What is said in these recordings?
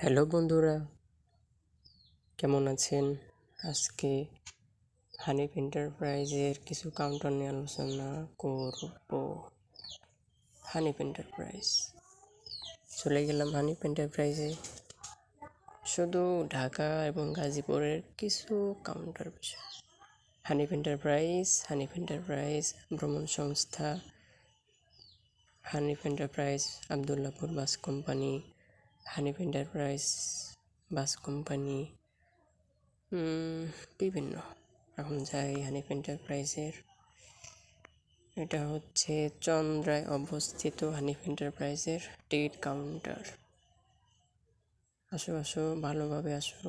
Hello বন্ধুরা, কেমন আছেন? আজকে হানিফ এন্টারপ্রাইজের কিছু কাউন্টার নিয়ে আলোচনা করব। হানিফ এন্টারপ্রাইজ চলে গেলাম হানিফ এন্টারপ্রাইজে। শুধু ঢাকা এবং গাজীপুরের কিছু কাউন্টার বিষয়। হানিফ এন্টারপ্রাইজ ভ্রমণ সংস্থা, Hanif enterprise Abdullapur bus company, Hanif enterprise bus company, বিভিন্ন। এখন যাই হানিফ এন্টারপ্রাইজের। এটা হচ্ছে চন্দ্রায় অবস্থিত হানিফ এন্টারপ্রাইজের টিকিট কাউন্টার। আসো ভালোভাবে আসো,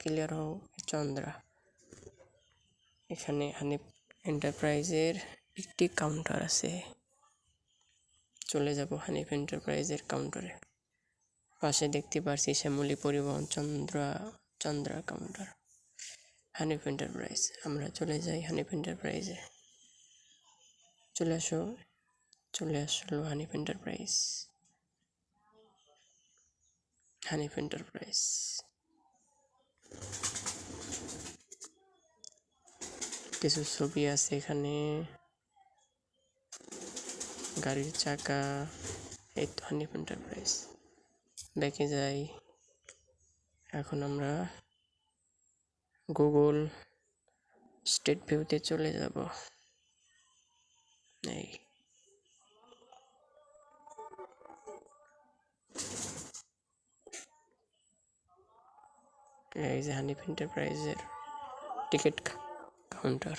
ক্লিয়ার হও। চন্দ্রা, এখানে হানিফ এন্টারপ্রাইজের একটি কাউন্টার আছে। চলে যাব হানিফ এন্টারপ্রাইজের কাউন্টারে। পাশে দেখতে পারছি শ্যামলী পরিবহন চন্দ্রা কাউন্টার, হানিফ এন্টারপ্রাইজ। আমরা চলে যাই হানিফ এন্টারপ্রাইজে। চলে আসলো হানিফ এন্টারপ্রাইজ। কিছু ছবি আছে এখানে, গাড়ির চাকা। এই তো হানিফ এন্টারপ্রাইজ। দেখে যাই। এখন আমরা গুগল স্ট্রিট ভিউতে চলে যাব। এই যে হানিফ এন্টারপ্রাইজের টিকিট কাউন্টার।